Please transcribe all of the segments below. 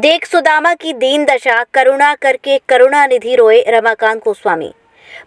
देख सुदामा की दीन दशा, करुणा करके करुणा निधि रोए रमाकांत गोस्वामी।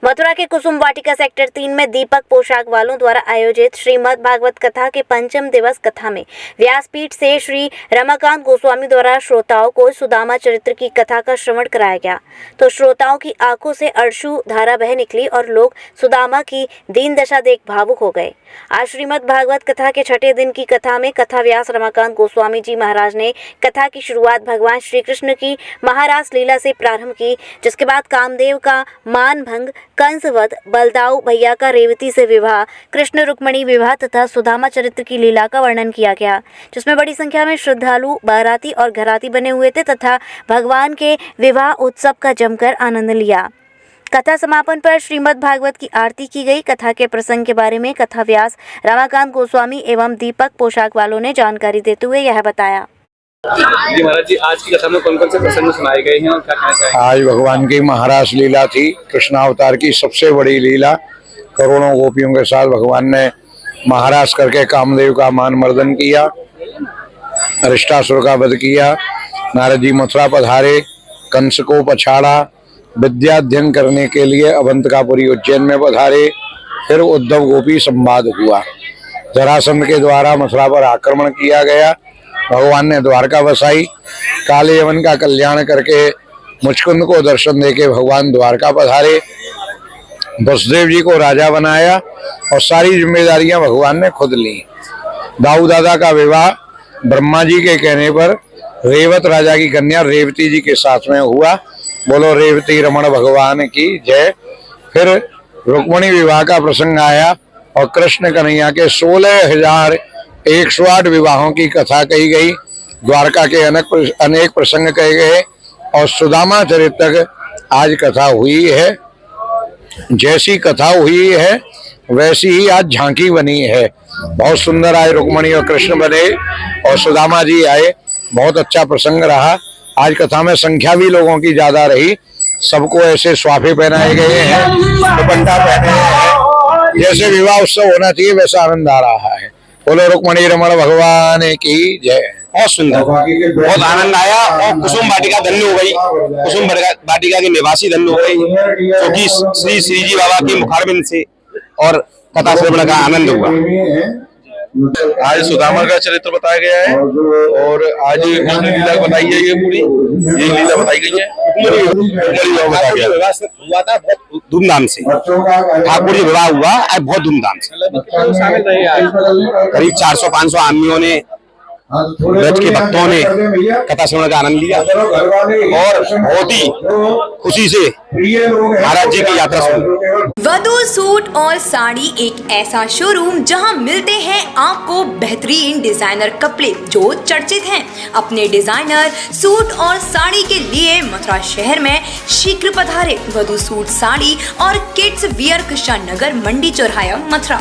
मथुरा के कुसुम वाटिका सेक्टर 3 में दीपक पोशाक वालों द्वारा आयोजित श्रीमद् भागवत कथा के पंचम दिवस कथा में व्यासपीठ से श्री रमाकांत गोस्वामी द्वारा श्रोताओं को सुदामा चरित्र की कथा का श्रवण कराया गया, तो श्रोताओं की आंखों से अश्रु धारा बह निकली और लोग सुदामा की दीन दशा देख भावुक हो गए। आज श्रीमद् भागवत कथा के छठे दिन की कथा में कथा व्यास रमाकांत गोस्वामी जी महाराज ने कथा की शुरुआत भगवान श्री कृष्ण की महारास लीला से प्रारंभ की, जिसके बाद कामदेव का मान भंग, कंसवध, बलदाऊ भैया का रेवती से विवाह, कृष्ण रुक्मणी विवाह तथा सुदामा चरित्र की लीला का वर्णन किया गया, जिसमें बड़ी संख्या में श्रद्धालु बाराती और घराती बने हुए थे तथा भगवान के विवाह उत्सव का जमकर आनंद लिया। कथा समापन पर श्रीमद् भागवत की आरती की गई। कथा के प्रसंग के बारे में कथा व्यास रमाकांत गोस्वामी एवं दीपक पोशाक वालों ने जानकारी देते हुए यह बताया। जी महाराज जी, आज की कथा में कौन कौन से प्रसंग सुनाए गए हैं और क्या कहना चाहेंगे? आज भगवान की महारास लीला थी, कृष्णावतार की सबसे बड़ी लीला। करोड़ों गोपियों के साथ भगवान ने महारास करके कामदेव का मान मर्दन किया, अरिष्टासुर का वध किया। नारद जी मथुरा पधारे, कंस को पछाड़ा, विद्याध्ययन करने के लिए अवंतकापुरी उज्जैन में पधारे। फिर उद्धव गोपी संवाद हुआ। जरासंध के द्वारा मथुरा पर आक्रमण किया गया। भगवान ने द्वारका बसाई, काले यवन का कल्याण करके मुचकुंद को दर्शन देके भगवान द्वारका पधारे। वसुदेव जी को राजा बनाया और सारी जिम्मेदारियां भगवान ने खुद ली। दाऊ दादा का विवाह ब्रह्मा जी के कहने पर रेवत राजा की कन्या रेवती जी के साथ में हुआ। बोलो रेवती रमण भगवान की जय। फिर रुक्मणी विवाह का प्रसंग आया और कृष्ण कन्हैया के 16,108 विवाहों की कथा कही गई। द्वारका के अनेक प्रसंग कहे गए और सुदामा चरित्र आज कथा हुई है। जैसी कथा हुई है वैसी ही आज झांकी बनी है। बहुत सुंदर आज रुक्मणी और कृष्ण बने और सुदामा जी आए। बहुत अच्छा प्रसंग रहा। आज कथा में संख्या भी लोगों की ज्यादा रही। सबको ऐसे स्वाफे पहनाए गए हैं, दुपट्टा पहने हैं। जैसे विवाह उत्सव होना चाहिए वैसा आनंद आ रहा है। बोलो रुक्मणी रमण भगवान की जय। बहुत सुंदर, बहुत आनंद आया और कुसुम वाटिका धन्य हो गई। कुसुम वाटिका के निवासी धन्य हो गई, क्योंकि श्री जी बाबा के मुखारबिंद से और कथा श्रवण का आनंद हुआ। आज सुदामा का चरित्र बताया गया है और आज कृष्ण लीला बताई है। ये पूरी ये लीला बताई गई है। हुआ था बहुत धूमधाम से, ठाकुर जी विवाह हुआ आज बहुत धूमधाम से। करीब 400-500 आदमियों ने, ब्रज के भक्तों ने कथा श्रवण का आनंद लिया और बहुत ही खुशी से महाराज जी की यात्रा सुनी। वधू सूट और साड़ी एक ऐसा शोरूम जहां मिलते हैं आपको बेहतरीन डिजाइनर कपड़े जो चर्चित हैं। अपने डिजाइनर सूट और साड़ी के लिए मथुरा शहर में शीघ्र पधारे। वधू सूट साड़ी और किड्स वियर कृष्णा नगर मंडी चौराहा मथुरा।